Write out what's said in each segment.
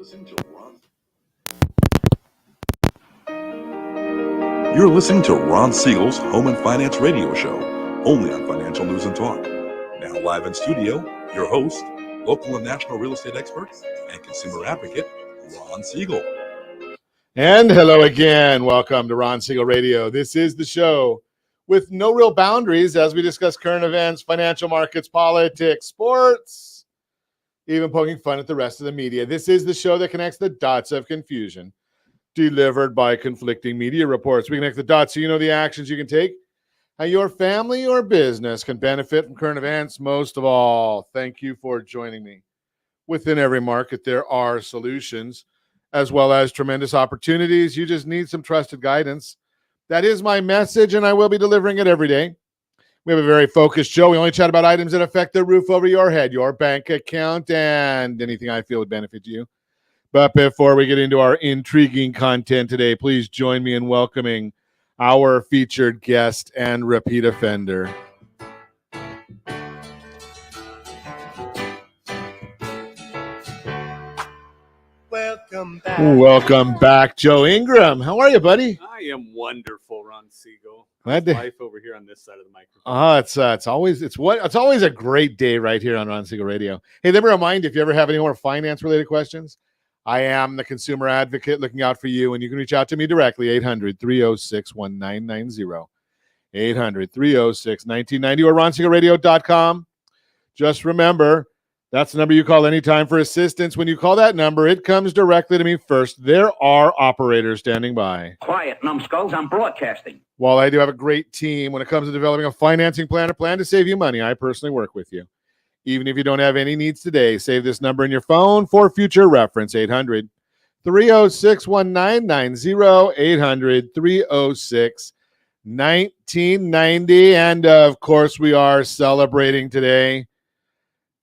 You're listening to Ron Siegel's Home and Finance Radio Show, only on Financial News and Talk. Now live in studio, your host, local and national real estate expert and consumer advocate, Ron Siegel. And hello again. Welcome to Ron Siegel Radio. This is the show with no real boundaries as we discuss current events, financial markets, politics, sports, even poking fun at the rest of the media. This is the show that connects the dots of confusion delivered by conflicting media reports. We connect the dots so you know the actions you can take, how your family or business can benefit from current events. Most of all, thank you for joining me. Within every market, there are solutions as well as tremendous opportunities. You just need some trusted guidance. That is my message, and I will be delivering it every day. We have a very focused show. We only chat about items that affect the roof over your head, your bank account, and anything I feel would benefit you. But before we get into our intriguing content today, please join me in welcoming our featured guest and repeat offender. Welcome back, Joe Ingram. How are you, buddy? I am wonderful, Ron Siegel. Glad to... Life over here on this side of the microphone. It's always a great day right here on Ron Siegel Radio. Hey, let me remind you, if you ever have any more finance-related questions, I am the consumer advocate looking out for you, and you can reach out to me directly, 800-306-1990, 800-306-1990, or ronsiegelradio.com. Just remember, that's the number you call anytime for assistance. When you call that number, it comes directly to me first. There are operators standing by. Quiet, numbskulls, I'm broadcasting. While I do have a great team when it comes to developing a financing plan, a plan to save you money, I personally work with you. Even if you don't have any needs today, save this number in your phone for future reference, 800-306-1990, 800-306-1990. And, of course, we are celebrating today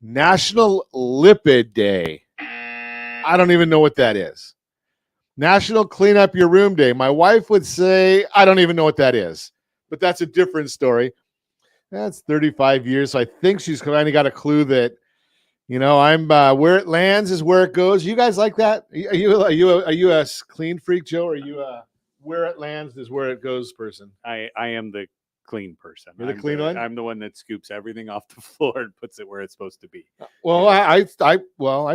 National Lipid Day. I don't even know what that is. National Clean Up Your Room Day. My wife would say, I don't even know what that is. But that's a different story. That's 35 years, so I think she's kind of got a clue that, you know, I'm where it lands is where it goes. You guys like that? Are you a clean freak, Joe? Or are you a where it lands is where it goes person? I am the clean person. You're the clean one? I'm the one that scoops everything off the floor and puts it where it's supposed to be. Well, yeah. I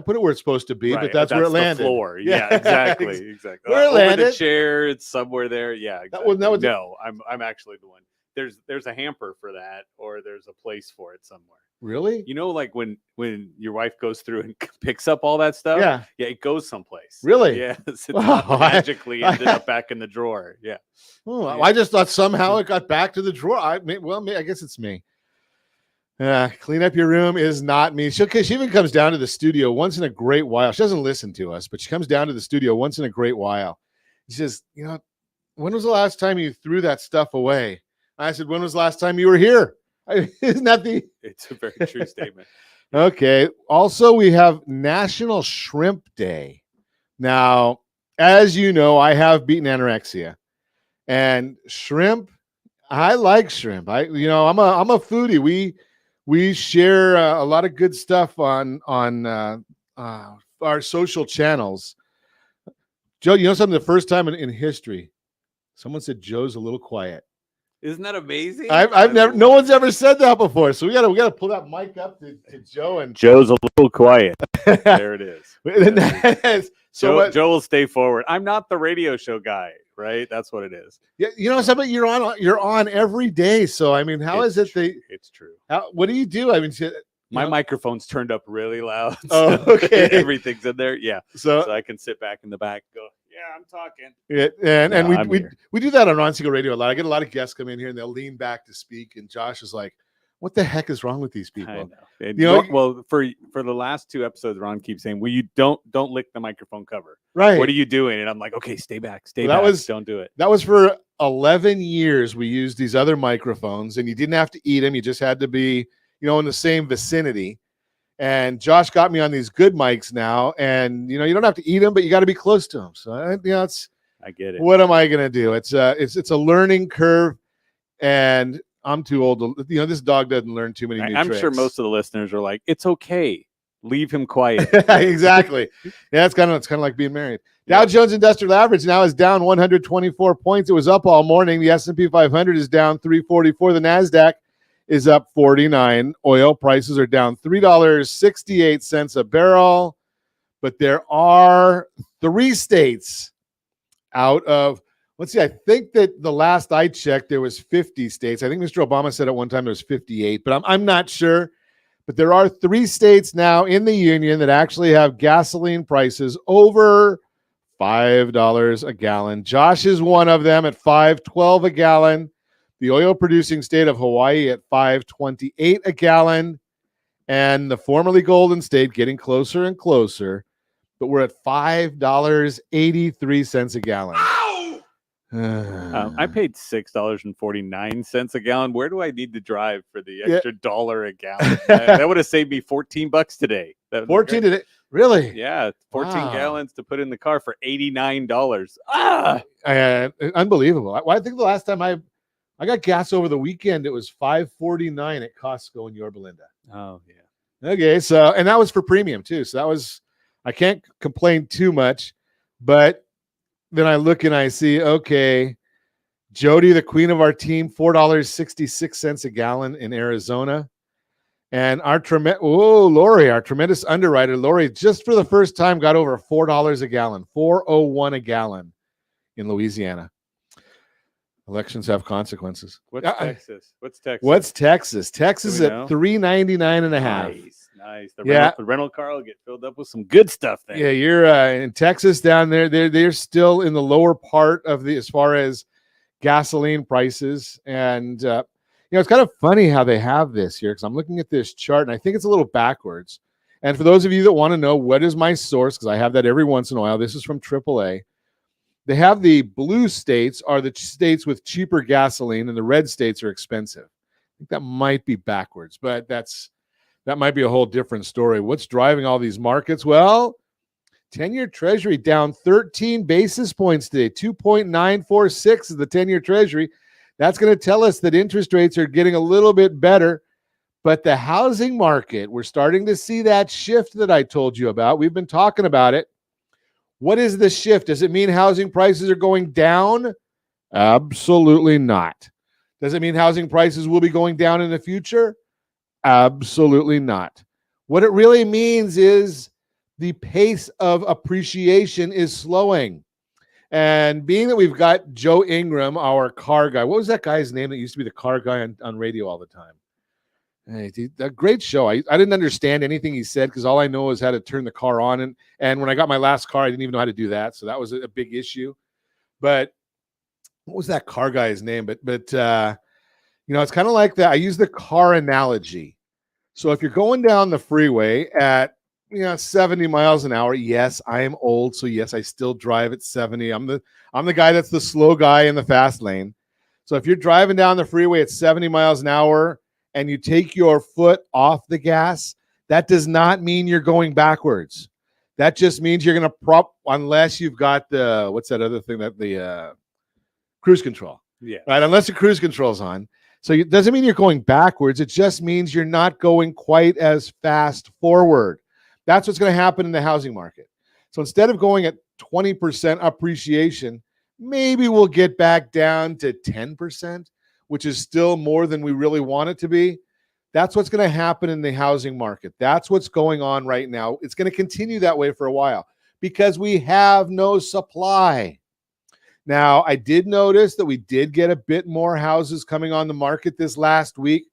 put it where it's supposed to be, right, but that's where it landed. The floor. Yeah, exactly. Where it landed. Over the chair, it's somewhere there. Yeah, exactly. No, I'm actually the one. There's a hamper for that, or there's a place for it somewhere. Really? You know, like when your wife goes through and picks up all that stuff? Yeah, it goes someplace. Really? Yes. It's not magically ended up back in the drawer. Yeah. Oh, yeah. I just thought somehow it got back to the drawer. I guess it's me. Clean up your room is not me. She even comes down to the studio once in a great while. She doesn't listen to us, but she comes down to the studio once in a great while. She says, you know, when was the last time you threw that stuff away? I said, when was the last time you were here? Isn't that the... It's a very true statement. Okay. Also, we have National Shrimp Day. Now, as you know, I have beaten anorexia. And shrimp, I like shrimp. I'm a foodie. We share a lot of good stuff on our social channels. Joe, you know something? The first time in history, someone said Joe's a little quiet. Isn't that amazing? No one's ever said that before. So we gotta pull that mic up to Joe, and Joe's a little quiet. There it is. Joe will stay forward. I'm not the radio show guy, right? That's what it is. Yeah, you know something. You're on every day. So I mean, it's true. What do you do? I mean, my microphone's turned up really loud. Oh, okay. Everything's in there. Yeah. So I can sit back in the back and go, yeah, I'm talking. Yeah, and we do that on Ron Siegel Radio a lot. I get a lot of guests come in here and they'll lean back to speak, and Josh is like, "What the heck is wrong with these people?" I know. Well, for the last two episodes, Ron keeps saying, "Well, you don't lick the microphone cover." Right. What are you doing? And I'm like, "Okay, stay back. Don't do it." That was for 11 years. We used these other microphones, and you didn't have to eat them. You just had to be, in the same vicinity. And Josh got me on these good mics now, and you don't have to eat them, but you got to be close to them. So I get it. What am I going to do? It's a learning curve, and I'm too old to. This dog doesn't learn too many new tricks. I'm sure most of the listeners are like, it's okay Leave him quiet. Exactly. Yeah, it's kind of like being married. Dow Jones Industrial Average now is down 124 points. It was up all morning. The S&P 500 is down 344. The NASDAQ is up 49. Oil prices are down $3.68 a barrel. But there are 3 states out of, let's see, I think that the last I checked, there was 50 states. I think Mr. Obama said at one time there was 58, but I'm not sure. But there are 3 states now in the union that actually have gasoline prices over $5 a gallon. Josh is one of them at $5.12 a gallon. The oil-producing state of Hawaii at $5.28 a gallon. And the formerly Golden State getting closer and closer, but we're at $5.83 a gallon. I paid $6.49 a gallon. Where do I need to drive for the extra dollar a gallon? That would have saved me $14 today. 14 today? Really? Yeah, 14 gallons to put in the car for $89. Unbelievable. I think the last time I got gas over the weekend, it was $5.49 at Costco in Yorba Linda. Oh yeah. Okay, so and that was for premium too. So that was, I can't complain too much, but then I look and I see, okay, Jody, the queen of our team, $4.66 a gallon in Arizona. And Lori, our tremendous underwriter, Lori, just for the first time got over $4 a gallon, $4.01 a gallon in Louisiana. Elections have consequences. What's Texas? What's Texas? Texas at $3.99 and a half. Nice. The rental car will get filled up with some good stuff then. Yeah, you're in Texas down there. They're still in the lower part of as far as gasoline prices. And it's kind of funny how they have this here, because I'm looking at this chart and I think it's a little backwards. And for those of you that want to know what is my source, because I have that every once in a while, this is from AAA. They have the blue states are the states with cheaper gasoline, and the red states are expensive. I think that might be backwards, but that might be a whole different story. What's driving all these markets? Well, 10-year Treasury down 13 basis points today. 2.946 is the 10-year Treasury. That's going to tell us that interest rates are getting a little bit better. But the housing market, we're starting to see that shift that I told you about. We've been talking about it. What is the shift? Does it mean housing prices are going down? Absolutely not. Does it mean housing prices will be going down in the future? Absolutely not. What it really means is the pace of appreciation is slowing. And being that we've got Joe Ingram, our car guy, what was that guy's name that used to be the car guy on radio all the time? Hey, a great show. I didn't understand anything he said because all I know is how to turn the car on. And when I got my last car, I didn't even know how to do that. So that was a big issue. But what was that car guy's name? But it's kind of like that. I use the car analogy. So if you're going down the freeway at 70 miles an hour, yes, I am old. So yes, I still drive at 70. I'm the guy that's the slow guy in the fast lane. So if you're driving down the freeway at 70 miles an hour, and you take your foot off the gas, that does not mean you're going backwards. That just means you're going to unless you've got the, what's that other thing, that the cruise control. Yeah. Right. Unless the cruise control's on. So it doesn't mean you're going backwards. It just means you're not going quite as fast forward. That's what's going to happen in the housing market. So instead of going at 20% appreciation, maybe we'll get back down to 10%. Which is still more than we really want it to be. That's what's going to happen in the housing market. That's what's going on right now. It's going to continue that way for a while because we have no supply. Now, I did notice that we did get a bit more houses coming on the market this last week.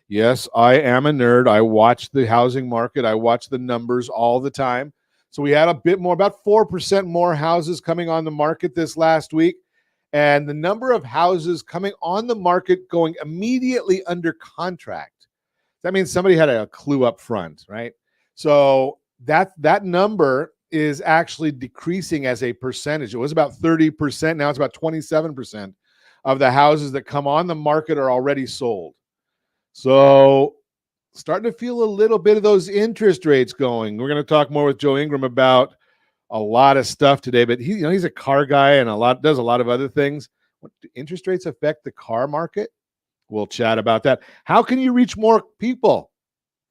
Yes, I am a nerd. I watch the housing market. I watch the numbers all the time. So we had a bit more, about 4% more houses coming on the market this last week. And the number of houses coming on the market going immediately under contract. That means somebody had a clue up front, right? So that number is actually decreasing as a percentage. It was about 30%. Now it's about 27% of the houses that come on the market are already sold. So starting to feel a little bit of those interest rates going. We're going to talk more with Joe Ingram about a lot of stuff today, but he's a car guy and does a lot of other things. What, do interest rates affect the car market? We'll chat about that. How can you reach more people?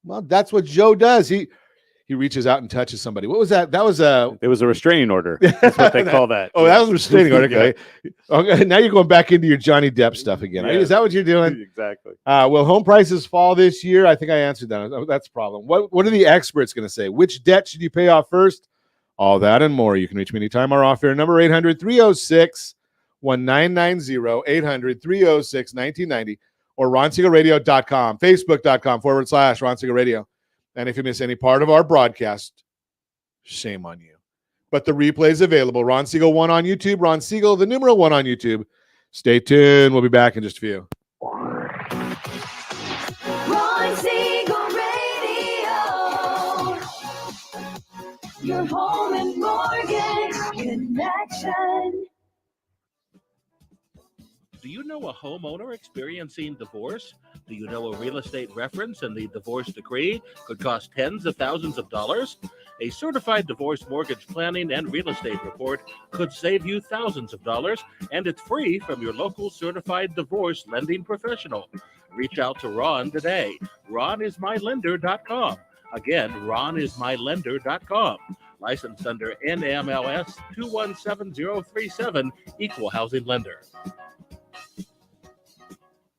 Well, that's what Joe does. he reaches out and touches somebody. What was that? That was It was a restraining order. That's what they call that. Oh, that was a restraining order. Okay. Okay. Now you're going back into your Johnny Depp stuff again. Yeah. Is that what you're doing? Exactly. Will home prices fall this year? I think I answered that. That's a problem. What are the experts going to say? Which debt should you pay off first? All that and more. You can reach me anytime. Our off-air number 800-306-1990, 800-306-1990, or ronsiegelradio.com, facebook.com/Ron Siegel Radio. And if you miss any part of our broadcast, shame on you. But the replay is available. Ron Siegel 1 on YouTube. Ron Siegel, the numeral 1 on YouTube. Stay tuned. We'll be back in just a few. Ron Siegel Radio. Your home and mortgage connection. Do you know a homeowner experiencing divorce? Do you know a real estate reference and the divorce decree could cost tens of thousands of dollars? A certified divorce mortgage planning and real estate report could save you thousands of dollars, and it's free from your local certified divorce lending professional. Reach out to Ron today. RonIsMyLender.com. Again, RonIsMyLender.com. Licensed under NMLS 217037, Equal Housing Lender.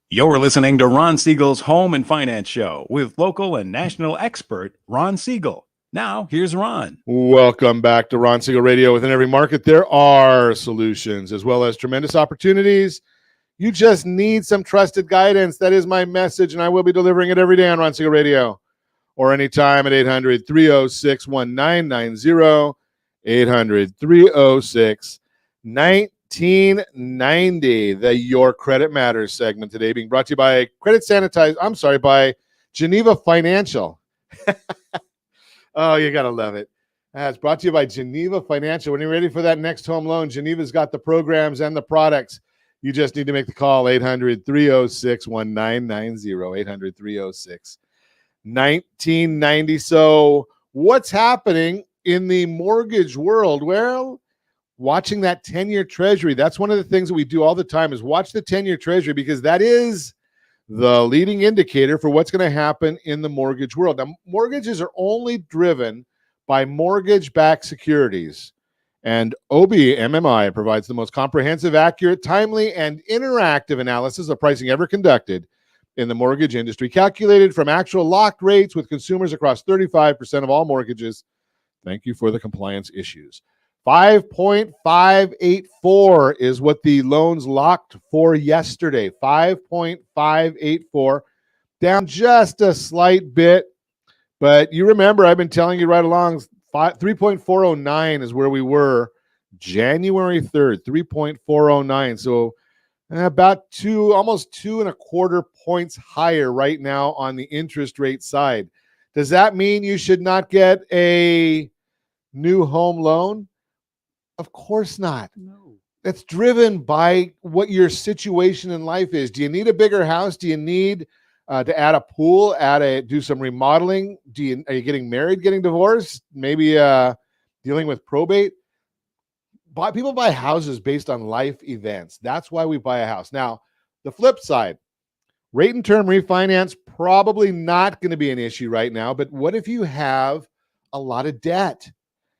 You're listening to Ron Siegel's Home and Finance Show with local and national expert Ron Siegel. Now, here's Ron. Welcome back to Ron Siegel Radio. Within every market, there are solutions as well as tremendous opportunities. You just need some trusted guidance. That is my message, and I will be delivering it every day on Ron Siegel Radio or anytime at 800-306-1990, 800-306-1990. 1990, the Your Credit Matters segment today being brought to you by by Geneva Financial. Oh, you got to love it. It's brought to you by Geneva Financial. When you're ready for that next home loan, Geneva's got the programs and the products. You just need to make the call, 800-306-1990, 800-306-1990. So what's happening in the mortgage world? Well, watching that 10-year treasury, that's one of the things that we do all the time is watch the 10-year treasury because that is the leading indicator for what's going to happen in the mortgage world. Now, mortgages are only driven by mortgage-backed securities, and OBMMI provides the most comprehensive, accurate, timely, and interactive analysis of pricing ever conducted in the mortgage industry, calculated from actual locked rates with consumers across 35% of all mortgages. Thank you for the compliance issues. 5.584 is what the loans locked for yesterday. 5.584, down just a slight bit. But you remember, I've been telling you right along, 3.409 is where we were January 3rd, 3.409. So about almost 2.25 points higher right now on the interest rate side. Does that mean you should not get a new home loan? Of course not. No. That's driven by what your situation in life is. Do you need a bigger house? Do you need to add a pool, do some remodeling? Are you getting married, getting divorced? Maybe dealing with probate? People buy houses based on life events. That's why we buy a house. Now, the flip side, rate and term refinance, probably not going to be an issue right now. But what if you have a lot of debt?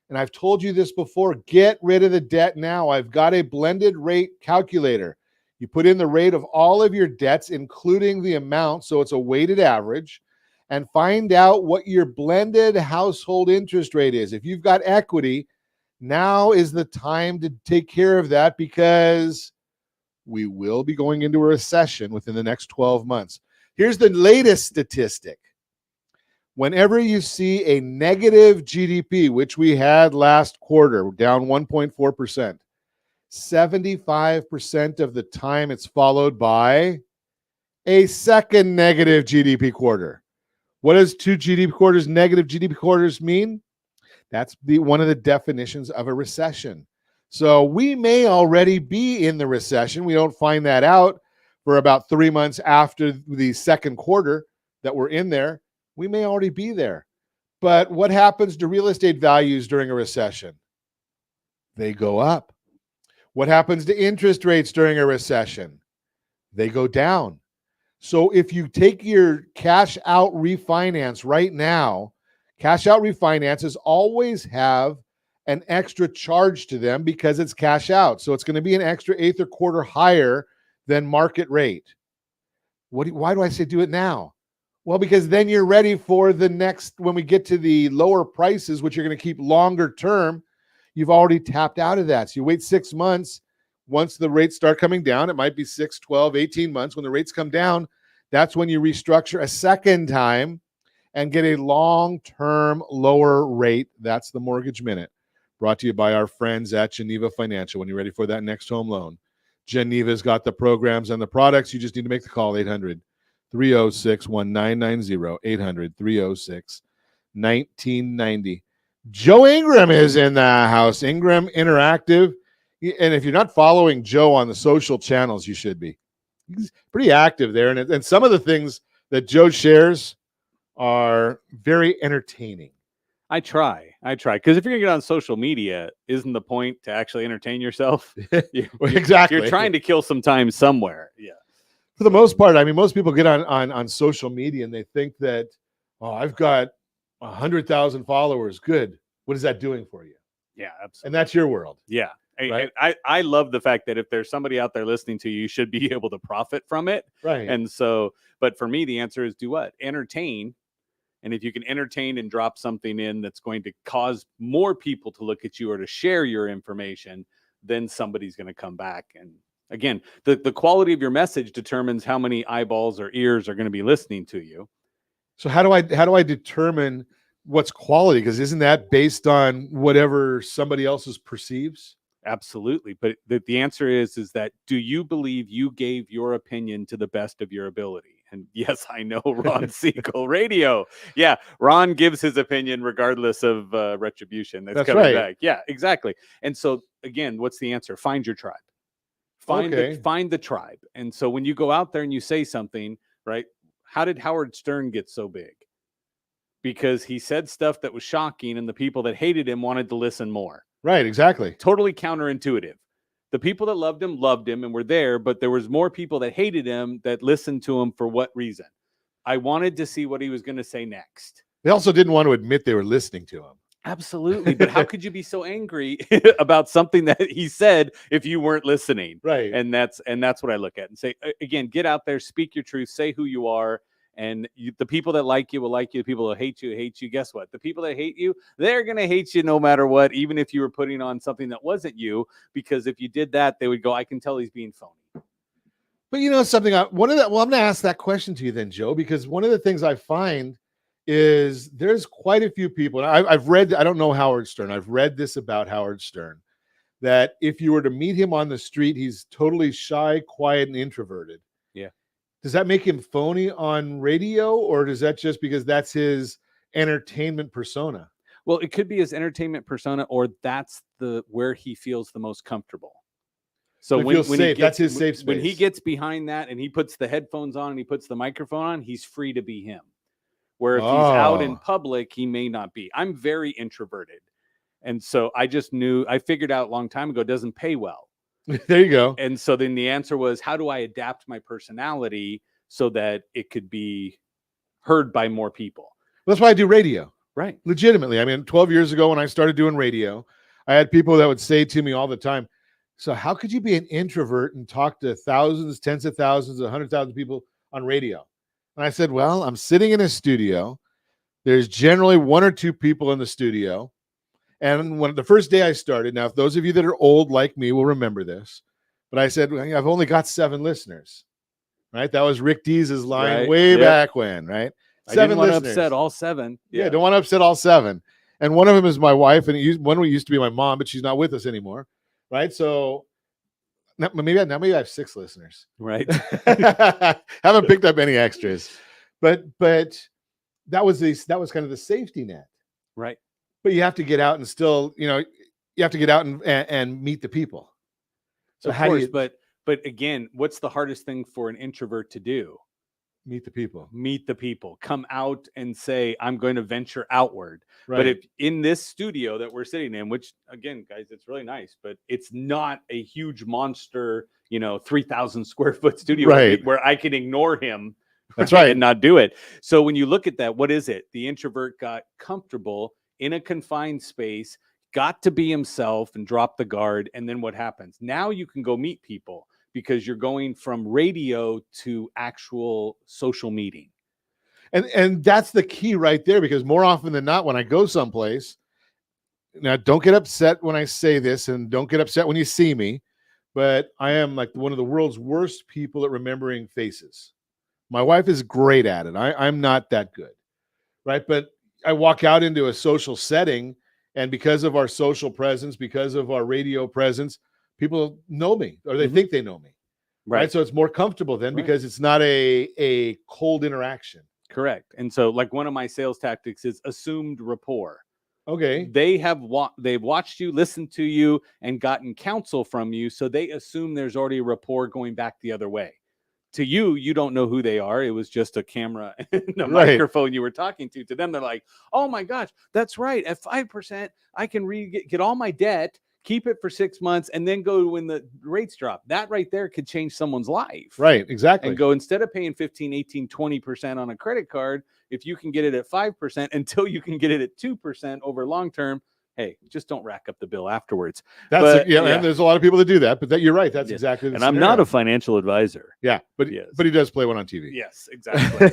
And I've told you this before, get rid of the debt now. I've got a blended rate calculator. You put in the rate of all of your debts, including the amount, so it's a weighted average, and find out what your blended household interest rate is. If you've got equity, now is the time to take care of that because we will be going into a recession within the next 12 months. Here's the latest statistic. Whenever you see a negative GDP, which we had last quarter, down 1.4%, 75% of the time it's followed by a second negative GDP quarter. What does two GDP quarters, negative GDP quarters mean? That's one of the definitions of a recession. So we may already be in the recession. We don't find that out for about 3 months after the second quarter that we're in there. We may already be there. But what happens to real estate values during a recession? They go up. What happens to interest rates during a recession? They go down. So if you take your cash out refinance right now, Cash out refinances always have an extra charge to them because it's cash out. So it's going to be an extra eighth or quarter higher than market rate. Why do I say do it now? Well, because then you're ready for the next, when we get to the lower prices, which you're going to keep longer term, you've already tapped out of that. So you wait 6 months. Once the rates start coming down, it might be 6, 12, 18 months. When the rates come down, that's when you restructure a second time and get a long-term lower rate. That's the Mortgage Minute, brought to you by our friends at Geneva Financial. When you're ready for that next home loan, Geneva's got the programs and the products. You just need to make the call, 800-306-1990, 800-306-1990. Joe Ingram is in the house. Ingram Interactive. And if you're not following Joe on the social channels, you should be. He's pretty active there. And some of the things that Joe shares are very entertaining. I try. Because if you're going to get on social media, isn't the point to actually entertain yourself? Exactly. You're trying to kill some time somewhere. Yeah. For the most part, I mean, most people get on social media and they think that, oh, I've got 100,000 followers. Good. What is that doing for you? Yeah, absolutely. And that's your world. Yeah. Right? I love the fact that if there's somebody out there listening to you, you should be able to profit from it. Right. And so, but for me, the answer is do what? Entertain. And if you can entertain and drop something in that's going to cause more people to look at you or to share your information, then somebody's going to come back. And again, the quality of your message determines how many eyeballs or ears are going to be listening to you. So how do I determine what's quality? Because isn't that based on whatever somebody else's perceives? Absolutely. But the answer is that do you believe you gave your opinion to the best of your ability? And yes, I know Ron Siegel Radio. Yeah, Ron gives his opinion regardless of retribution that's coming right. back. Yeah, exactly. And so again, what's the answer? Find your tribe. Find the tribe. And so when you go out there and you say something, right? How did Howard Stern get so big? Because he said stuff that was shocking and the people that hated him wanted to listen more. Right, exactly. Totally counterintuitive. The people that loved him and were there, but there was more people that hated him that listened to him for what reason? I wanted to see what he was going to say next. They also didn't want to admit they were listening to him. Absolutely. But how could you be so angry about something that he said if you weren't listening? Right. And that's what I look at and say, again, get out there, speak your truth, say who you are. And the people that like you will like you. The people that hate you. Guess what? The people that hate you, they're going to hate you no matter what, even if you were putting on something that wasn't you. Because if you did that, they would go, I can tell he's being phony. But you know something, I'm going to ask that question to you then, Joe, because one of the things I find is there's quite a few people. I've read, I don't know Howard Stern. I've read this about Howard Stern, that if you were to meet him on the street, he's totally shy, quiet, and introverted. Yeah. Does that make him phony on radio, or does that just because that's his entertainment persona? Well, it could be his entertainment persona, or that's where he feels the most comfortable. So when that's his safe space. When he gets behind that and he puts the headphones on and he puts the microphone on, he's free to be him. Where if he's out in public, he may not be. I'm very introverted. And so I figured out a long time ago, it doesn't pay well. There you go. And so then the answer was, how do I adapt my personality so that it could be heard by more people? That's why I do radio. Right. Legitimately. I mean, 12 years ago when I started doing radio, I had people that would say to me all the time, so how could you be an introvert and talk to thousands, tens of thousands, 100,000 people on radio? And I said, well, I'm sitting in a studio. There's generally one or two people in the studio. And when the first day I started, now, if those of you that are old like me will remember this, but I said, well, I've only got 7 listeners, right? That was Rick Dees' line back when, right? 7 I didn't want listeners. to upset all 7. Yeah, don't want to upset all 7. And one of them is my wife, and one used to be my mom, but she's not with us anymore, right? So maybe I have 6 listeners. Right. Haven't picked up any extras, but that was kind of the safety net, right? But you have to get out and still, you have to get out and meet the people. So of course, but again, what's the hardest thing for an introvert to do? Meet the people. Come out and say, I'm going to venture outward. Right. But if in this studio that we're sitting in, which again, guys, it's really nice, but it's not a huge monster, 3,000 square foot studio right. where I can ignore him That's right. and not do it. So when you look at that, what is it? The introvert got comfortable in a confined space, got to be himself and drop the guard. And then what happens? Now you can go meet people because you're going from radio to actual social meeting. And that's the key right there, because more often than not, when I go someplace, now don't get upset when I say this and don't get upset when you see me, but I am like one of the world's worst people at remembering faces. My wife is great at it. I'm not that good, right? But I walk out into a social setting, and because of our social presence, because of our radio presence, people know me, or they think they know me, right? So it's more comfortable then, because it's not a cold interaction. Correct. And so like one of my sales tactics is assumed rapport. Okay. They've watched you, listened to you, and gotten counsel from you. So they assume there's already a rapport going back the other way. To you, you don't know who they are. It was just a camera and a microphone you were talking to. To them, they're like, oh my gosh, that's right. At 5%, I can get all my debt, keep it for 6 months, and then go when the rates drop. That right there could change someone's life. Right, exactly. And go, instead of paying 15, 18, 20% on a credit card, if you can get it at 5% until you can get it at 2% over long term, hey, just don't rack up the bill afterwards. And there's a lot of people that do that, but you're right. That's exactly the And scenario. I'm not a financial advisor. Yeah, but he does play one on TV. Yes, exactly.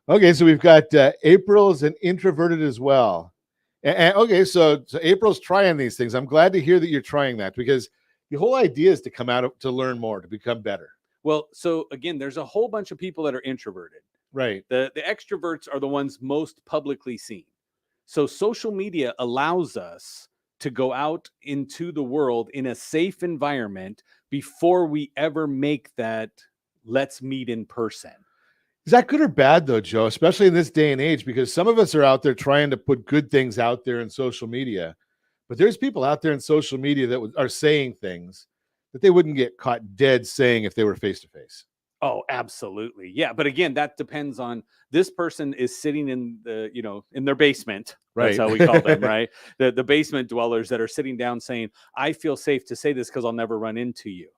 Okay, so we've got April's an introverted as well. Okay, so April's trying these things. I'm glad to hear that you're trying that, because the whole idea is to come out to learn more, to become better. Well, so again, there's a whole bunch of people that are introverted. Right. The extroverts are the ones most publicly seen. So social media allows us to go out into the world in a safe environment before we ever make that let's meet in person. Is that good or bad though, Joe, especially in this day and age? Because some of us are out there trying to put good things out there in social media, but there's people out there in social media that are saying things that they wouldn't get caught dead saying if they were face to face. Oh, absolutely. Yeah. But again, that depends on, this person is sitting in the, in their basement. Right. That's how we call them, right? The basement dwellers that are sitting down saying, I feel safe to say this because I'll never run into you.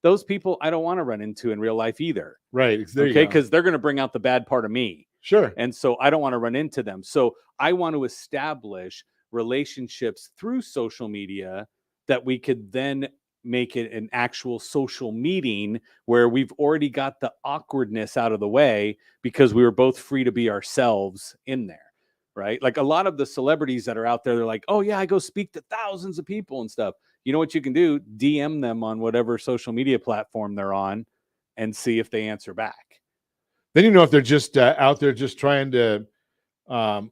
Those people I don't want to run into in real life either. Right. Okay. Because they're going to bring out the bad part of me. Sure. And so I don't want to run into them. So I want to establish relationships through social media that we could then make it an actual social meeting where we've already got the awkwardness out of the way because we were both free to be ourselves in there, right? Like a lot of the celebrities that are out there, they're like, oh yeah, I go speak to thousands of people and stuff. You know what you can do? DM them on whatever social media platform they're on and see if they answer back. Then you know if they're just out there just trying to fatten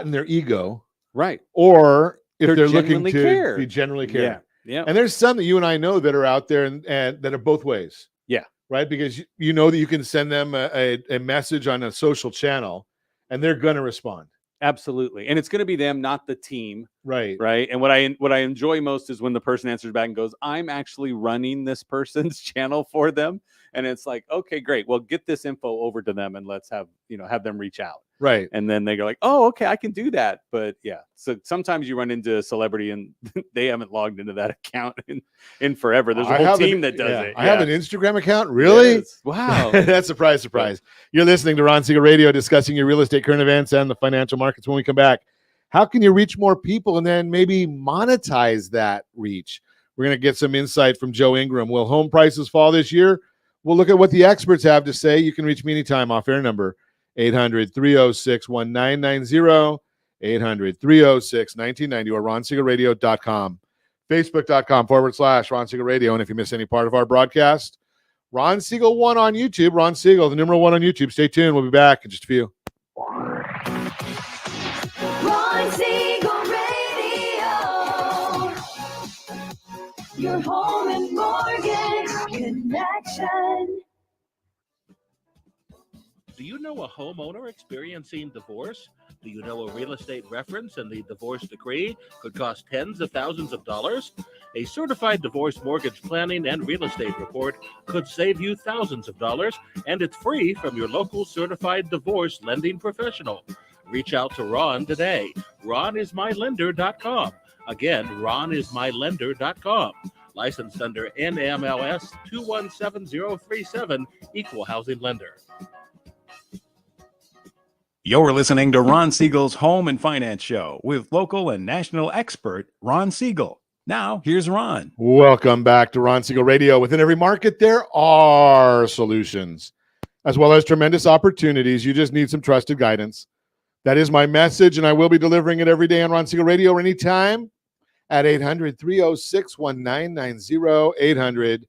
their ego, right? Or if they're looking to care. be generally care. Yeah. Yeah. And there's some that you and I know that are out there and that are both ways. Yeah. Right. Because you know that you can send them a message on a social channel and they're going to respond. Absolutely. And it's going to be them, not the team. Right. Right. And what I enjoy most is when the person answers back and goes, I'm actually running this person's channel for them. And it's like, okay, great. Well, get this info over to them and let's have them reach out. Right. And then they go like, oh, okay, I can do that. But yeah, so sometimes you run into a celebrity and they haven't logged into that account in forever. There's a whole team that does it. I have an Instagram account. Really? Yes. Wow. That's surprise. You're listening to Ron Siegel Radio, discussing your real estate current events and the financial markets. When we come back, how can you reach more people and then maybe monetize that reach? We're going to get some insight from Joe Ingram. Will home prices fall this year? We'll look at what the experts have to say. You can reach me anytime. Off air number 800-306-1990, 800-306-1990, or ronsiegelradio.com, facebook.com/Ron Siegel Radio. And if you miss any part of our broadcast, Ron Siegel 1 on YouTube. Ron Siegel, the number 1 on YouTube. Stay tuned. We'll be back in just a few. Ron Siegel Radio, your home and mortgage connection. Do you know a homeowner experiencing divorce? Do you know a real estate reference and the divorce decree could cost tens of thousands of dollars? A certified divorce mortgage planning and real estate report could save you thousands of dollars, and it's free from your local certified divorce lending professional. Reach out to Ron today. RonIsMyLender.com. Again, RonIsMyLender.com. Licensed under NMLS 217037, Equal Housing Lender. You're listening to Ron Siegel's Home and Finance Show with local and national expert Ron Siegel. Now, here's Ron. Welcome back to Ron Siegel Radio. Within every market, there are solutions, as well as tremendous opportunities. You just need some trusted guidance. That is my message, and I will be delivering it every day on Ron Siegel Radio or anytime at 800-306-1990,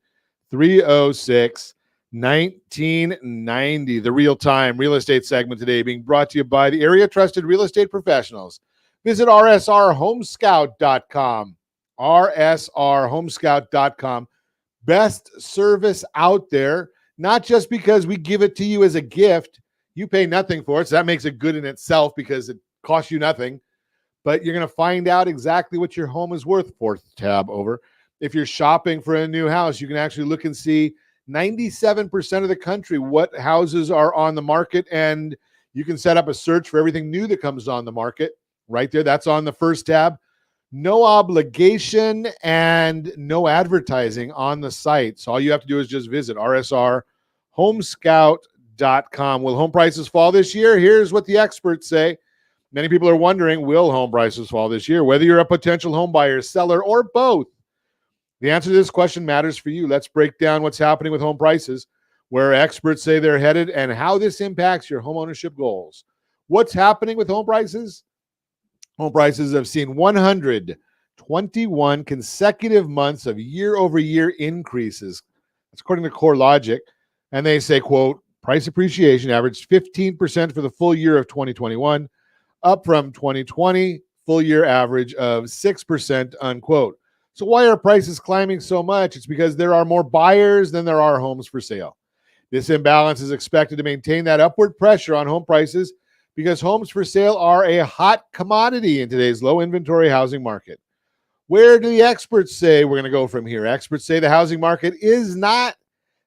800-306-1990. The real-time real estate segment today being brought to you by the area trusted real estate professionals. Visit rsrhomescout.com. rsrhomescout.com. Best service out there, not just because we give it to you as a gift. You pay nothing for it, so that makes it good in itself because it costs you nothing. But you're going to find out exactly what your home is worth. Fourth tab over. If you're shopping for a new house, you can actually look and see 97% of the country what houses are on the market, and you can set up a search for everything new that comes on the market right there. That's on the first tab. No obligation and no advertising on the site. So all you have to do is just visit rsrhomescout.com. Will home prices fall this year? Here's what the experts say. Many people are wondering, will home prices fall this year? Whether you're a potential home buyer, seller, or both, the answer to this question matters for you. Let's break down what's happening with home prices, where experts say they're headed, and how this impacts your home ownership goals. What's happening with home prices? Home prices have seen 121 consecutive months of year-over-year increases. That's according to CoreLogic. And they say, quote, price appreciation averaged 15% for the full year of 2021, up from 2020 full year average of 6%, unquote. So why are prices climbing so much? It's because there are more buyers than there are homes for sale. This imbalance is expected to maintain that upward pressure on home prices because homes for sale are a hot commodity in today's low inventory housing market. Where do the experts say we're going to go from here? Experts say the housing market is not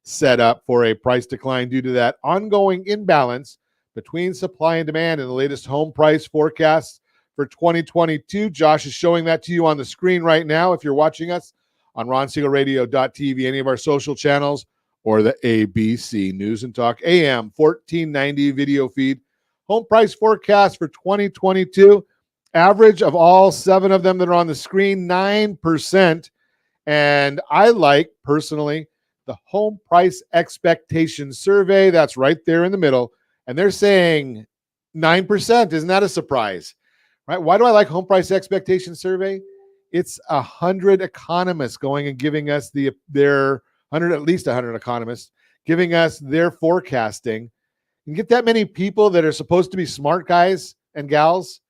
set up for a price decline due to that ongoing imbalance between supply and demand. In the latest home price forecasts for 2022, Josh is showing that to you on the screen right now. If you're watching us on RonSiegelRadio.tv, any of our social channels, or the ABC News and Talk AM 1490 video feed, home price forecast for 2022, average of all 7 of them that are on the screen, 9%. And I like, personally, the home price expectation survey. That's right there in the middle. And they're saying 9%. Isn't that a surprise? Right? Why do I like home price expectation survey? It's 100 economists going and giving us their 100, at least 100 economists, giving us their forecasting. You get that many people that are supposed to be smart guys and gals,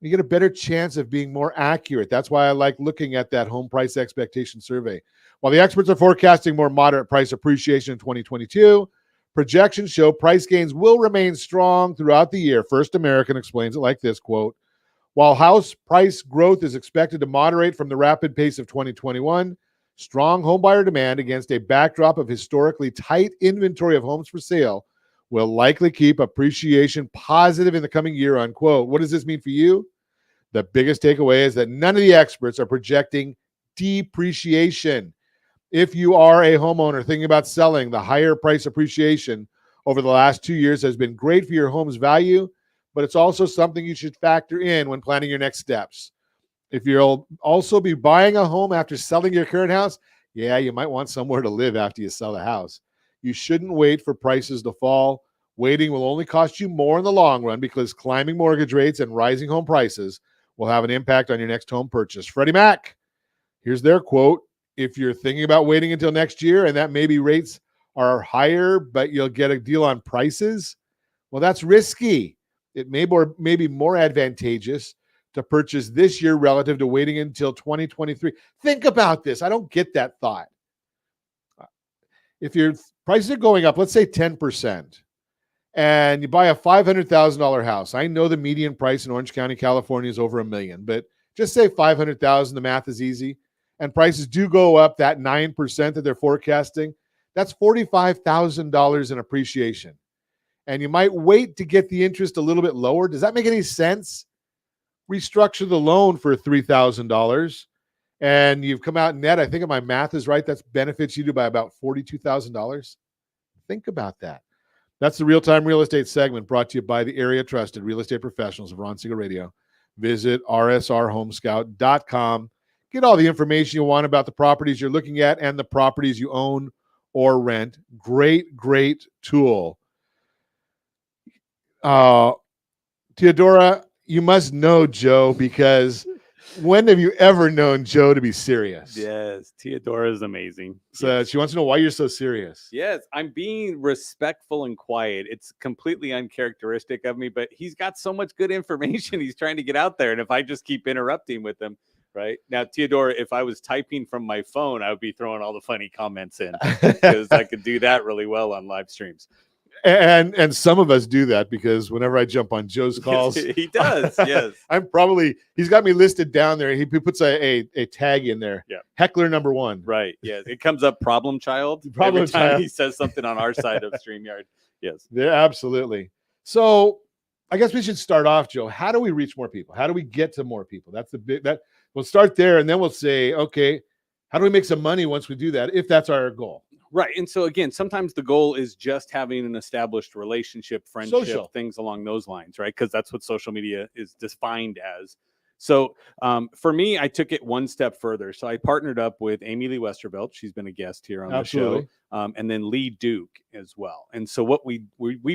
you get a better chance of being more accurate. That's why I like looking at that home price expectation survey. While the experts are forecasting more moderate price appreciation in 2022, projections show price gains will remain strong throughout the year. First American explains it like this, quote, while house price growth is expected to moderate from the rapid pace of 2021, strong homebuyer demand against a backdrop of historically tight inventory of homes for sale will likely keep appreciation positive in the coming year, unquote. What does this mean for you? The biggest takeaway is that none of the experts are projecting depreciation. If you are a homeowner thinking about selling, the higher price appreciation over the last 2 years has been great for your home's value, but it's also something you should factor in when planning your next steps. If you'll also be buying a home after selling your current house, yeah, you might want somewhere to live after you sell the house. You shouldn't wait for prices to fall. Waiting will only cost you more in the long run because climbing mortgage rates and rising home prices will have an impact on your next home purchase. Freddie Mac, here's their quote. If you're thinking about waiting until next year and that maybe rates are higher, but you'll get a deal on prices, well, that's risky. It may be more advantageous to purchase this year relative to waiting until 2023. Think about this. I don't get that thought. If your prices are going up, let's say 10%, and you buy a $500,000 house. I know the median price in Orange County, California is over $1 million, but just say $500,000, the math is easy, and prices do go up that 9% that they're forecasting. That's $45,000 in appreciation. And you might wait to get the interest a little bit lower. Does that make any sense? Restructure the loan for $3,000 and you've come out net, I think if my math is right, that's benefits you to by about $42,000. Think about that. That's the Real-Time Real Estate segment brought to you by the area trusted real estate professionals of Ron Siegel Radio. Visit rsrhomescout.com. Get all the information you want about the properties you're looking at and the properties you own or rent. Great, great tool. Theodora, you must know Joe, because when have you ever known Joe to be serious? Yes, Theodora is amazing. So Yes. she wants to know why you're so serious. Yes, I'm being respectful and quiet. It's completely uncharacteristic of me, but he's got so much good information he's trying to get out there. And if I just keep interrupting with him, right? Now, Theodora, if I was typing from my phone, I would be throwing all the funny comments in, because I could do that really well on live streams. And some of us do that, because whenever I jump on Joe's calls, He does, yes. he's got me listed down there. He puts a tag in there. Yeah. Heckler number 1. Right, yes. It comes up problem child Problem every time child. he says something on our side of StreamYard. Yes. Yeah, absolutely. So I guess we should start off, Joe. How do we reach more people? How do we get to more people? That's the big, we'll start there, and then we'll say, okay, how do we make some money once we do that, if that's our goal? Right. And so again, sometimes the goal is just having an established relationship, friendship, Social. things along those lines, right? Because that's what social media is defined as. So for me, I took it one step further. So I partnered up with Amy Lee Westervelt. She's been a guest here on Absolutely. the show. And then Lee Duke as well. And so what we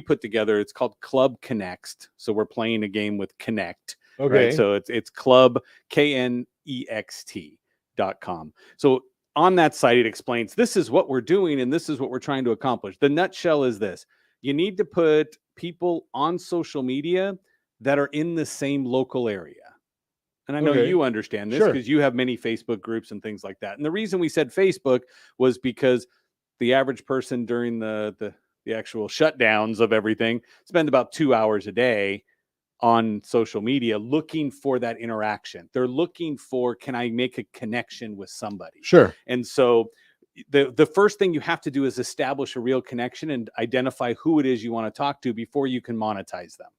put together, it's called Club Connect. So we're playing a game with Connect. Okay. Right? So it's Club KNEXT.com. So on that site, it explains this is what we're doing and this is what we're trying to accomplish. The nutshell is this: you need to put people on social media that are in the same local area. And I know Okay. you understand this Sure. because you have many Facebook groups and things like that. And the reason we said Facebook was because the average person during the actual shutdowns of everything spend about 2 hours a day on social media looking for that interaction. They're looking for, can I make a connection with somebody? Sure. And so the first thing you have to do is establish a real connection and identify who it is you want to talk to before you can monetize them.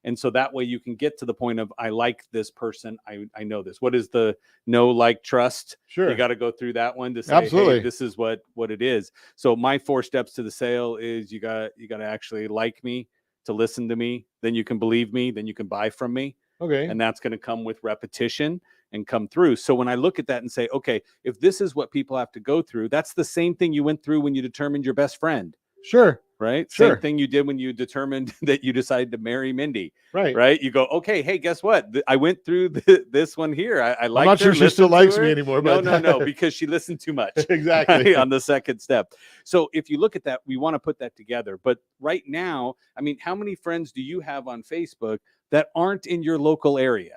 And so that way you can get to the point of, I like this person. I know this. What is the know, like, trust? Sure. You got to go through that one to say, Absolutely. hey, this is what it is. So my 4 steps to the sale is you got to actually like me, to listen to me, then you can believe me, then you can buy from me. Okay. And that's going to come with repetition and come through. So when I look at that and say, okay, if this is what people have to go through, that's the same thing you went through when you determined your best friend, Sure. right? Sure. Same thing you did when you determined that you decided to marry Mindy, Right. right? You go, okay, hey, guess what? I went through this one here. I like. I'm not sure she still likes me anymore, but No, because she listened too much. Exactly. On the second step. So if you look at that, we want to put that together. But right now, I mean, how many friends do you have on Facebook that aren't in your local area?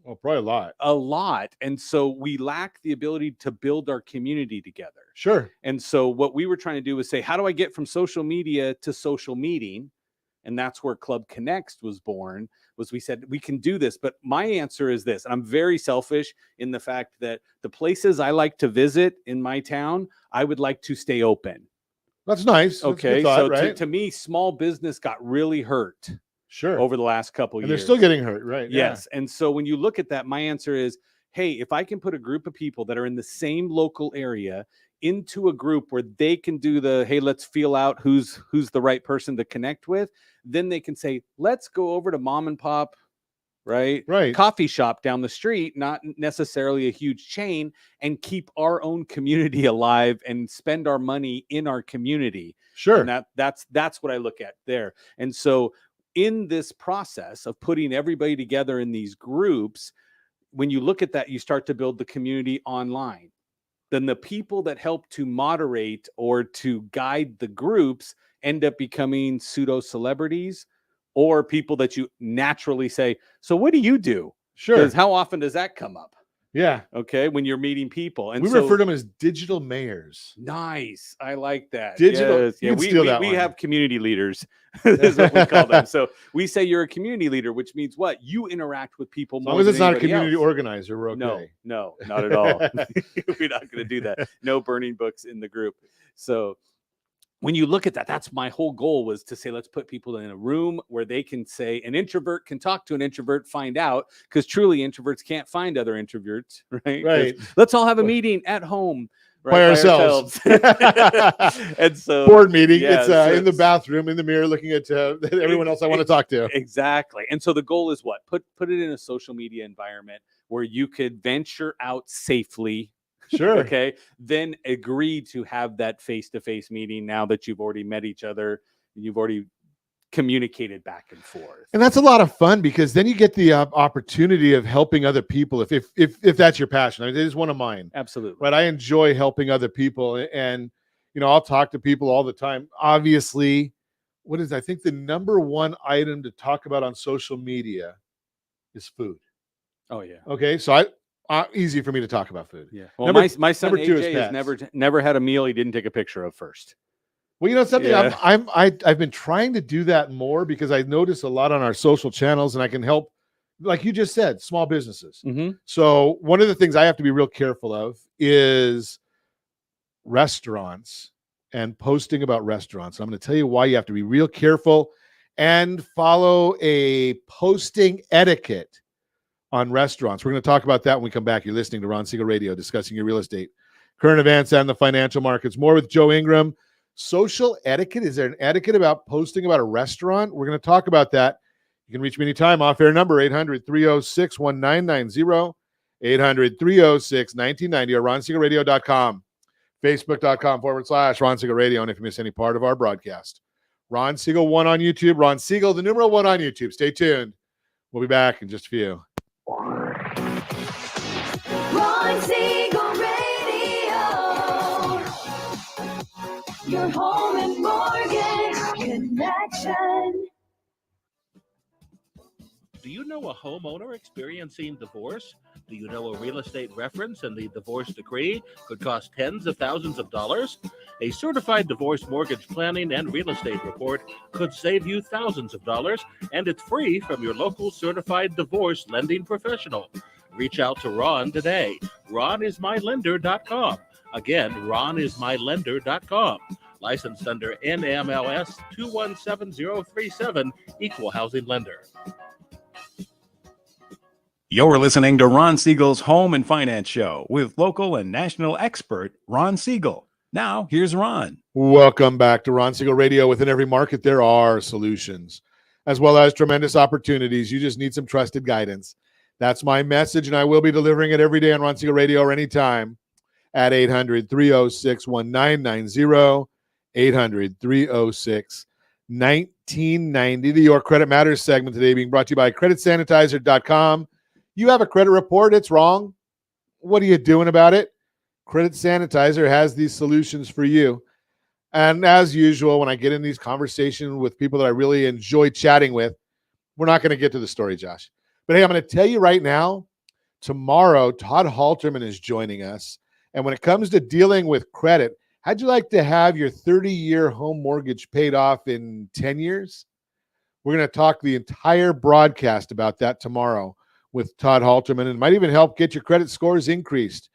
Well, probably a lot. A lot. And so we lack the ability to build our community together. Sure. And so what we were trying to do was say, how do I get from social media to social meeting? And that's where Club Connect was born, was we said, we can do this. But my answer is this, and I'm very selfish in the fact that the places I like to visit in my town, I would like to stay open. That's nice. That's a Okay. good thought, So right? to me, small business got really hurt Sure. over the last couple And years. they're still getting hurt, right? Yes. And so when you look at that, my answer is, hey, if I can put a group of people that are in the same local area into a group where they can do the, hey, let's feel out who's the right person to connect with, then they can say, let's go over to mom and pop, right? Right. Coffee shop down the street, not necessarily a huge chain, and keep our own community alive and spend our money in our community. Sure. And that's what I look at there. And so in this process of putting everybody together in these groups, when you look at that, you start to build the community online. Then the people that help to moderate or to guide the groups end up becoming pseudo celebrities or people that you naturally say, so what do you do? Sure. Because how often does that come up? Yeah. Okay. When you're meeting people. And We so, refer to them as digital mayors. nice. I like that. Digital- Yes. you Yeah. can steal that We one. have community leaders is what we call them. So we say you're a community leader, which means what? You interact with people As more long as than it's not a anybody community else. organizer, we're okay. No, not at all. We're not going to do that. No burning books in the group. So when you look at that, that's my whole goal, was to say, let's put people in a room where they can say, an introvert can talk to an introvert, find out, because truly introverts can't find other introverts, right? Right. Let's all have a meeting at home, right, By ourselves. And so Board meeting. yeah, It's so in the bathroom, in the mirror, looking at everyone else I want to talk to. Exactly. And so the goal is what? Put it in a social media environment where you could venture out safely. Sure. Okay. Then agree to have that face-to-face meeting now that you've already met each other, you've already communicated back and forth. And that's a lot of fun, because then you get the opportunity of helping other people if that's your passion. I mean, it is one of mine. Absolutely. Right. I enjoy helping other people, and I'll talk to people all the time. Obviously, I think the number one item to talk about on social media is food. Oh yeah. Okay. So easy for me to talk about food. Yeah. Well, my son number two is AJ has pets. never had a meal he didn't take a picture of first. Well, something, Yeah. I've been trying to do that more, because I notice a lot on our social channels, and I can help, like you just said, small businesses. Mm-hmm. So one of the things I have to be real careful of is restaurants and posting about restaurants. I'm going to tell you why you have to be real careful and follow a posting etiquette on restaurants. We're going to talk about that when we come back. You're listening to Ron Siegel Radio, discussing your real estate, current events, and the financial markets. More with Joe Ingram. Social etiquette. Is there an etiquette about posting about a restaurant? We're going to talk about that. You can reach me anytime. Off-air number 800-306-1990, 800-306-1990, or ronsiegelradio.com, facebook.com/Ron Siegel Radio. And if you miss any part of our broadcast, Ron Siegel 1 on YouTube, Ron Siegel, the numeral 1 on YouTube. Stay tuned. We'll be back in just a few. Ron Siegel Radio. Your home and mortgage connection. Do you know a homeowner experiencing divorce? Do you know a real estate reference and the divorce decree could cost tens of thousands of dollars? A certified divorce mortgage planning and real estate report could save you thousands of dollars, and it's free from your local certified divorce lending professional. Reach out to Ron today. RonIsMyLender.com. Again, RonIsMyLender.com. Licensed under NMLS 217037, Equal Housing Lender. You're listening to Ron Siegel's Home and Finance Show with local and national expert Ron Siegel. Now, here's Ron. Welcome back to Ron Siegel Radio. Within every market, there are solutions, as well as tremendous opportunities. You just need some trusted guidance. That's my message, and I will be delivering it every day on Ron Siegel Radio or anytime at 800-306-1990, 800-306-1990. The Your Credit Matters segment today being brought to you by creditsanitizer.com. You have a credit report, it's wrong. What are you doing about it? Credit Sanitizer has these solutions for you. And as usual, when I get in these conversations with people that I really enjoy chatting with, we're not going to get to the story, Josh. But hey, I'm going to tell you right now, tomorrow, Todd Halterman is joining us. And when it comes to dealing with credit, how'd you like to have your 30-year home mortgage paid off in 10 years? We're going to talk the entire broadcast about that tomorrow with Todd Halterman, and might even help get your credit scores increased.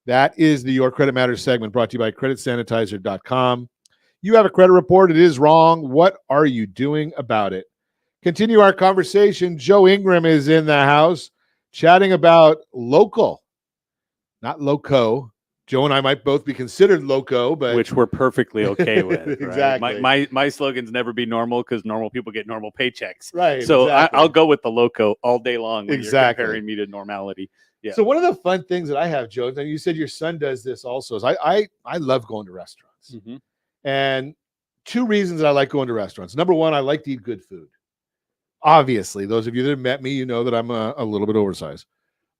That is the Your Credit Matters segment brought to you by creditsanitizer.com. You have a credit report. It is wrong. What are you doing about it? Continue our conversation. Joe Ingram is in the house chatting about local, not loco. Joe and I might both be considered loco, but which we're perfectly okay with. Right? Exactly. My slogan's never be normal, because normal people get normal paychecks. Right. So exactly. I'll go with the loco all day long when Exactly. you're comparing me to normality. Yeah. So one of the fun things that I have, Joe, and you said your son does this also, is I love going to restaurants. Mm-hmm. And two reasons that I like going to restaurants. Number one, I like to eat good food. Obviously, those of you that have met me, you know that I'm a little bit oversized.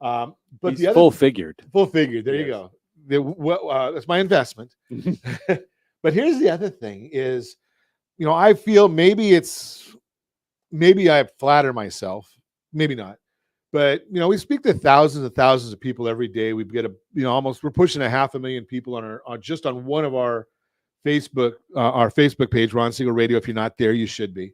But he's the other full figured. There you go. That's my investment. But here's the other thing is, I feel maybe I flatter myself, maybe not, but we speak to thousands and thousands of people every day. We get we're pushing 500,000 people on one of our Facebook page, Ron Siegel Radio. If you're not there, you should be.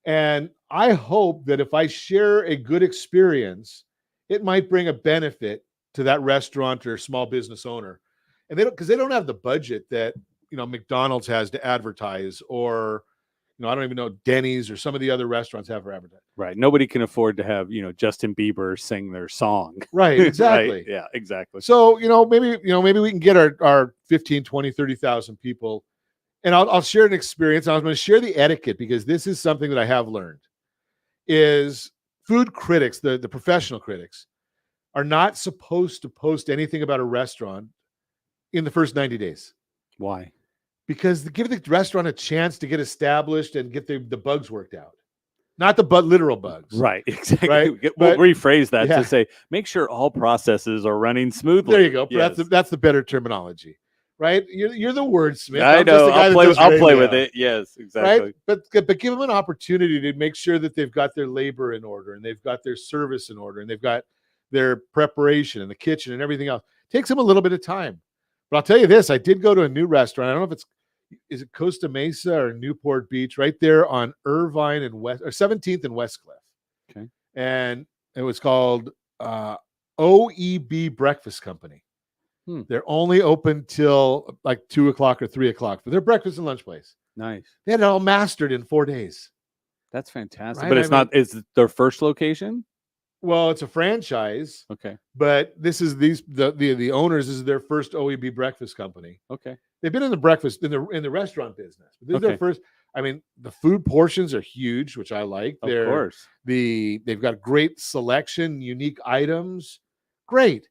And I hope that if I share a good experience, it might bring a benefit to that restaurant or small business owner. And because they don't have the budget that McDonald's has to advertise, or I don't even know, Denny's or some of the other restaurants have for advertising. Right. Nobody can afford to have, Justin Bieber sing their song. Right, exactly. Right? Yeah, exactly. So, maybe we can get our 15, 20, 30,000 people, and I'll share an experience. I'm going to share the etiquette, because this is something that I have learned, is food critics, the professional critics, are not supposed to post anything about a restaurant in the first 90 days. Why? Because to give the restaurant a chance to get established and get the bugs worked out. Not the literal bugs. Right, exactly. Right? We'll But- rephrase that yeah. to say, make sure all processes are running smoothly. There you go. Yes. That's the better terminology, right? You're the wordsmith. I I'm just know. the guy I'll that play. does I'll play radio, with it. Yes, exactly. right? But give them an opportunity to make sure that they've got their labor in order, and they've got their service in order, and they've got their preparation in the kitchen and everything else. Takes them a little bit of time. But I'll tell you this: I did go to a new restaurant. I don't know if is it Costa Mesa or Newport Beach, right there on Irvine and 17th and Westcliff. Okay. And it was called OEB Breakfast Company. They're only open till like 2:00 or 3:00 for their breakfast and lunch place. Nice. They had it all mastered in 4 days. That's fantastic. Right? But it's not. Is it their first location? Well, it's a franchise, Okay. but this is the owners. This is their first OEB Breakfast Company. Okay. They've been in the restaurant business. But this is their Okay. first. I mean, the food portions are huge, which I like. Of course. They've got great selection, unique items. Great.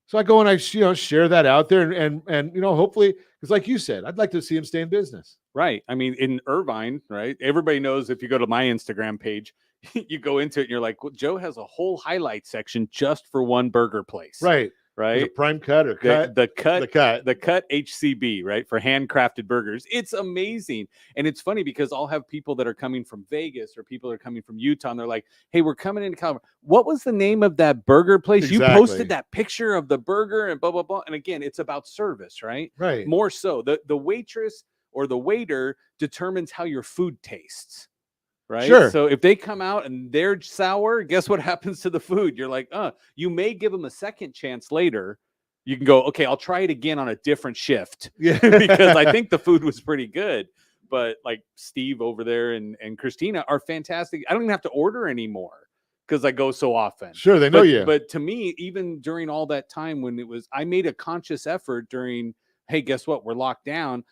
So I go and I share that out there, and hopefully, because like you said, I'd like to see them stay in business. Right. I mean, in Irvine, right? Everybody knows, if you go to my Instagram page, you go into it and you're like, well, Joe has a whole highlight section just for one burger place. Right. Is Right. it prime cut or cut? The cut The cut. HCB, right? For handcrafted burgers. It's amazing. And it's funny because I'll have people that are coming from Vegas or people that are coming from Utah, and they're like, hey, we're coming into California. What was the name of that burger place? Exactly. You posted that picture of the burger and blah, blah, blah. And again, it's about service, right? Right. More so. The waitress or the waiter determines how your food tastes. Right. Sure. So if they come out and they're sour, guess what happens to the food? You're like, you may give them a second chance later. You can go, okay, I'll try it again on a different shift. Yeah. Because I think the food was pretty good. But like Steve over there and Christina are fantastic. I don't even have to order anymore because I go so often. Sure, they know but, you. But to me, even during all that time when I made a conscious effort during, hey, guess what? We're locked down.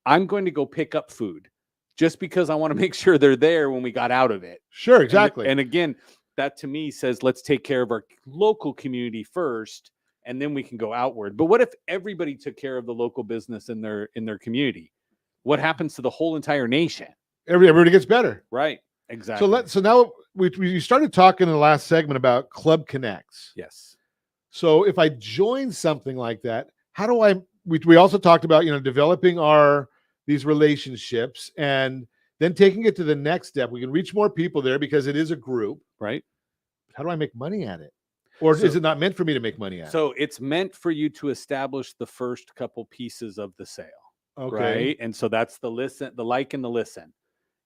I'm going to go pick up food. Just because I want to make sure they're there when we got out of it. Sure, exactly. And again, that to me says, let's take care of our local community first, and then we can go outward. But what if everybody took care of the local business in their community? What happens to the whole entire nation? Everybody gets better. Right. Exactly. So now we started talking in the last segment about Club Connects. Yes. So if I join something like that, how do we also talked about, developing these relationships and then taking it to the next step. We can reach more people there because it is a group. Right. How do I make money at it? Or is it not meant for me to make money at it? So it's meant for you to establish the first couple pieces of the sale. Okay. Right. And so that's the listen, the like and the listen.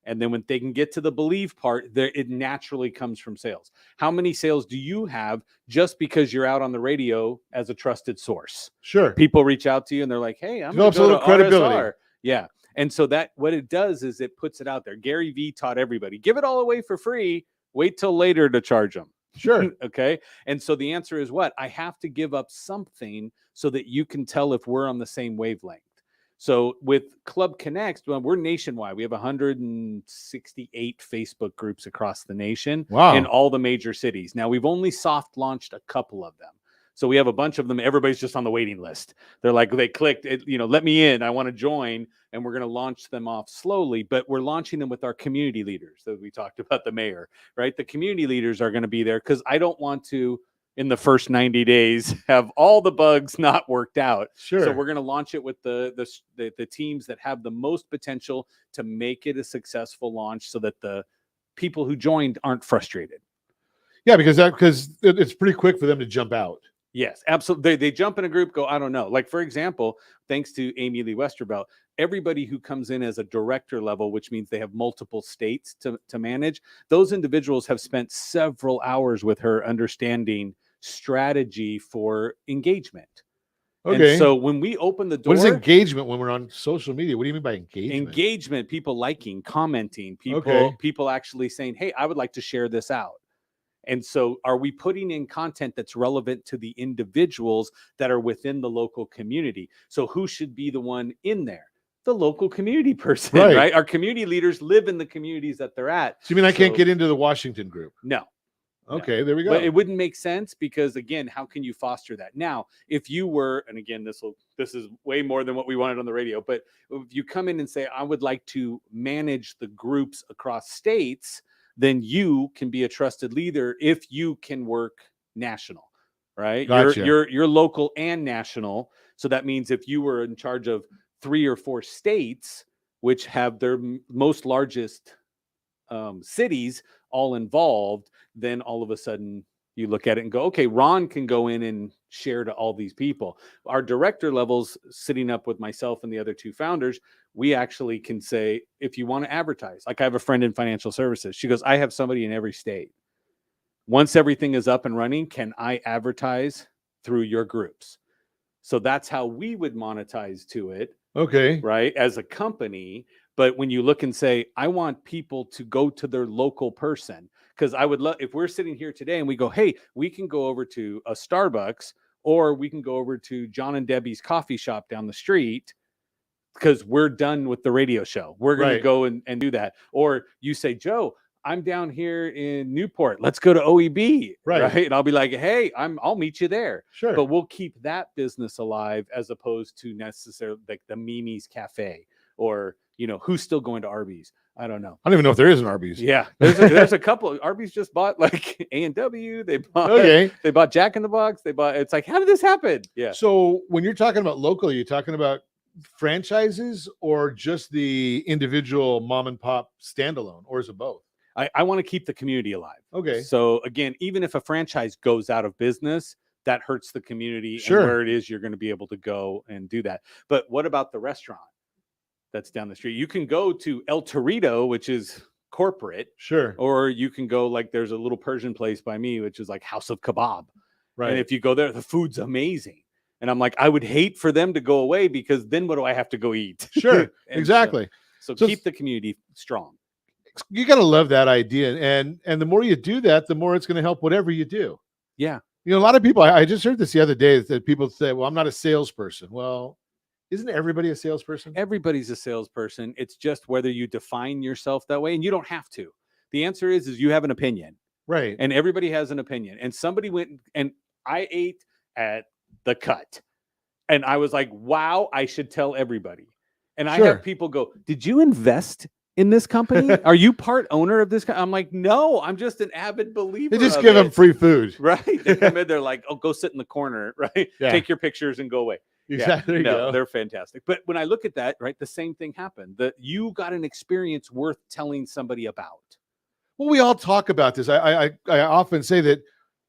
And then when they can get to the believe part, it naturally comes from sales. How many sales do you have just because you're out on the radio as a trusted source? Sure. People reach out to you and they're like, hey, I'm Develops going to a little credibility. RSR. Yeah. And so what it does is it puts it out there. Gary Vee taught everybody, give it all away for free. Wait till later to charge them. Sure. Okay. And so the answer is what? I have to give up something so that you can tell if we're on the same wavelength. So with Club Connects, we're nationwide. We have 168 Facebook groups across the nation. Wow. In all the major cities. Now we've only soft launched a couple of them. So we have a bunch of them. Everybody's just on the waiting list. They're like, they clicked, let me in. I want to join. And we're going to launch them off slowly. But we're launching them with our community leaders. So we talked about the mayor, right? The community leaders are going to be there because I don't want to, in the first 90 days, have all the bugs not worked out. Sure. So we're going to launch it with the teams that have the most potential to make it a successful launch so that the people who joined aren't frustrated. Yeah, because it's pretty quick for them to jump out. Yes, absolutely. They jump in a group, go, I don't know. Like, for example, thanks to Amy Lee Westervelt, everybody who comes in as a director level, which means they have multiple states to manage, those individuals have spent several hours with her understanding strategy for engagement. Okay. And so when we open the door, what is engagement when we're on social media? What do you mean by engagement? engagement, people liking, commenting, Okay. people actually saying, hey, I would like to share this out. And so are we putting in content that's relevant to the individuals that are within the local community? So who should be the one in there? The local community person, Right. right? Our community leaders live in the communities that they're at. So you mean I can't So- get into the Washington group? No. Okay, there we go. But it wouldn't make sense because, again, how can you foster that? Now, if you were, and again, this is way more than what we wanted on the radio, but if you come in and say, I would like to manage the groups across states, then you can be a trusted leader if you can work national, right? Gotcha. You're local and national. So that means if you were in charge of 3 or 4 states, which have their most largest cities all involved, then all of a sudden you look at it and go, okay, Ron can go in and share to all these people. Our director levels, sitting up with myself and the other 2 founders, we actually can say, if you want to advertise, like I have a friend in financial services. She goes, I have somebody in every state. Once everything is up and running, can I advertise through your groups? So that's how we would monetize to it. Okay. Right. As a company. But when you look and say, I want people to go to their local person, because I would love, if we're sitting here today and we go, hey, we can go over to a Starbucks, or we can go over to John and Debbie's coffee shop down the street, because we're done with the radio show. We're going Right. to go and do that. Or you say, Joe, I'm down here in Newport. Let's go to OEB. Right. And I'll be like, hey, I'll meet you there. Sure. But we'll keep that business alive as opposed to necessarily like the Mimi's Cafe, or, who's still going to Arby's? I don't know. I don't even know if there is an Arby's. Yeah, there's a couple. Arby's just bought like A&W. They bought Okay. They bought Jack in the Box. It's like, how did this happen? Yeah. So when you're talking about local, you're talking about franchises or just the individual mom and pop standalone, or is it both? I want to keep the community alive. Okay. So again, even if a franchise goes out of business, that hurts the community Sure. and where it is you're going to be able to go and do that. But what about the restaurant that's down the street? You can go to El Torito, which is corporate, Sure. or you can go, like, there's a little Persian place by me, which is like House of Kebab. Right. And if you go there, the food's amazing. And I'm like, I would hate for them to go away, because then what do I have to go eat? Sure. And Exactly. So So- keep the community strong. You got to love that idea. And the more you do that, the more it's going to help whatever you do. Yeah. A lot of people, I just heard this the other day, that people say, well, I'm not a salesperson. Well, isn't everybody a salesperson? Everybody's a salesperson. It's just whether you define yourself that way, and you don't have to. The answer is you have an opinion, Right. and everybody has an opinion. And somebody went, and I ate at the Cut, and I was like, wow, I should tell everybody. And I Sure. have people go, did you invest in this company? Are you part owner of this? I'm like, no, I'm just an avid believer. They just of give them it." free food. Right. They come in, they're like, oh, go sit in the corner, right? Yeah. Take your pictures and go away. Exactly. There you go. They're fantastic. But when I look at that, right, the same thing happened. That you got an experience worth telling somebody about. Well, we all talk about this. I often say that,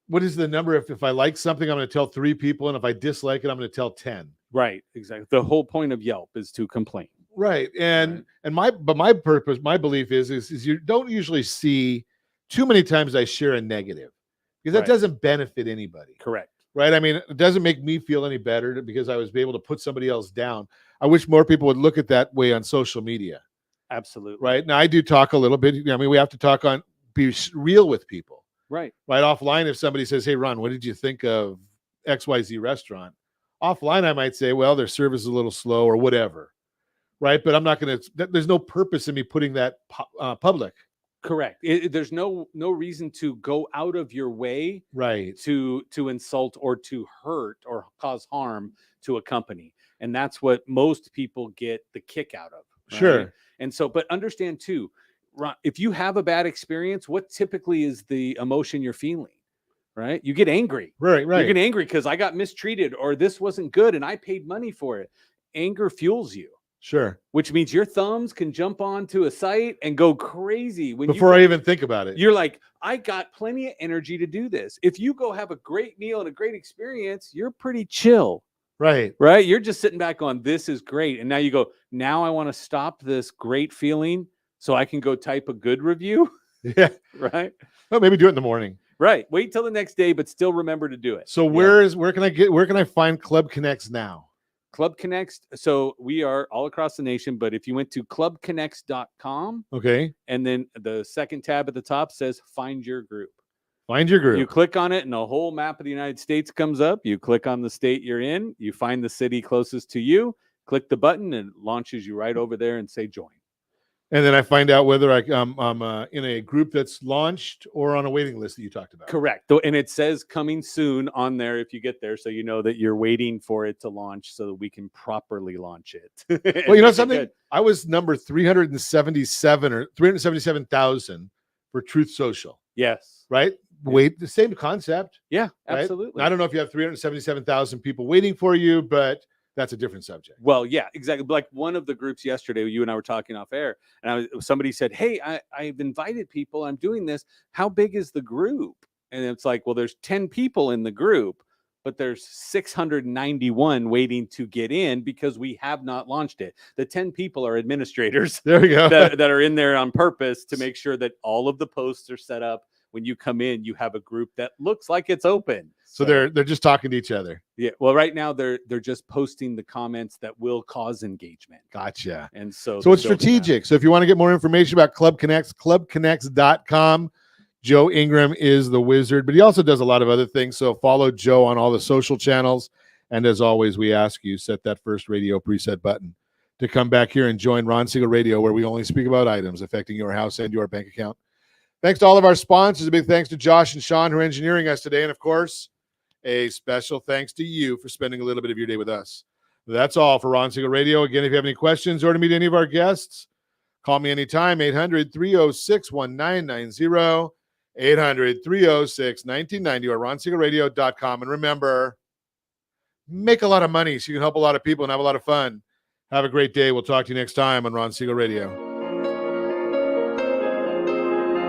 what is the number? If I like something, I'm going to tell 3 people. And if I dislike it, I'm going to tell 10. Right. Exactly. The whole point of Yelp is to complain. Right. And my belief is you don't usually see too many times I share a negative, because that Right. doesn't benefit anybody. Correct. Right. I mean, it doesn't make me feel any better because I was able to put somebody else down. I wish more people would look at that way on social media. Absolutely. Right. Now, I do talk a little bit. I mean, we have to be real with people. Right. Right. Offline, if somebody says, hey, Ron, what did you think of XYZ restaurant? Offline, I might say, well, their service is a little slow or whatever. Right. But I'm not going to, there's no purpose in me putting that public. Correct. There's no reason to go out of your way Right. to insult or to hurt or cause harm to a company. And that's what most people get the kick out of. Right? Sure. And so, but understand too, Ron, if you have a bad experience, what typically is the emotion you're feeling? Right? You get angry. Right. Right. You get angry because I got mistreated, or this wasn't good and I paid money for it. Anger fuels you. Sure. Which means your thumbs can jump onto a site and go crazy Before I even think about it. You're like, I got plenty of energy to do this. If you go have a great meal and a great experience, you're pretty chill. Right. Right? You're just sitting back on, this is great. And now you go, now I want to stop this great feeling so I can go type a good review. Yeah. Right? Well, maybe do it in the morning. Right. Wait till the next day, but still remember to do it. So Yeah. where can I find Club Connects now? Club Connects. So we are all across the nation, but if you went to clubconnects.com, Okay. and then the second tab at the top says find your group. Find your group. You click on it and a whole map of the United States comes up. You click on the state you're in, you find the city closest to you, click the button, and it launches you right over there and say join. And then I find out whether I'm in a group that's launched or on a waiting list that you talked about. Correct. And it says coming soon on there if you get there. So you know that you're waiting for it to launch so that we can properly launch it. Well, you know something? I was number 377 or 377,000 for Truth Social, Yes. right? Wait, the same concept. Yeah, right? absolutely. I don't know if you have 377,000 people waiting for you, but that's a different subject. Well, yeah, exactly. Like one of the groups yesterday, you and I were talking off air, and somebody said, "Hey, I've invited people. I'm doing this. How big is the group?" And it's like, well, there's 10 people in the group, but there's 691 waiting to get in because we have not launched it. The 10 people are administrators There we go. that are in there on purpose to make sure that all of the posts are set up. When you come in, you have a group that looks like it's open. So they're just talking to each other. Yeah. Well, right now they're just posting the comments that will cause engagement. Gotcha. And so it's strategic. So if you want to get more information about Club Connects, clubconnects.com. Joe Ingram is the wizard, but he also does a lot of other things. So follow Joe on all the social channels. And as always, we ask you set that first radio preset button to come back here and join Ron Siegel Radio, where we only speak about items affecting your house and your bank account. Thanks to all of our sponsors. A big thanks to Josh and Sean who are engineering us today. And of course, a special thanks to you for spending a little bit of your day with us. That's all for Ron Siegel Radio. Again, if you have any questions or to meet any of our guests, call me anytime, 800-306-1990, 800-306-1990, or ronsiegelradio.com. And remember, make a lot of money so you can help a lot of people and have a lot of fun. Have a great day. We'll talk to you next time on Ron Siegel Radio.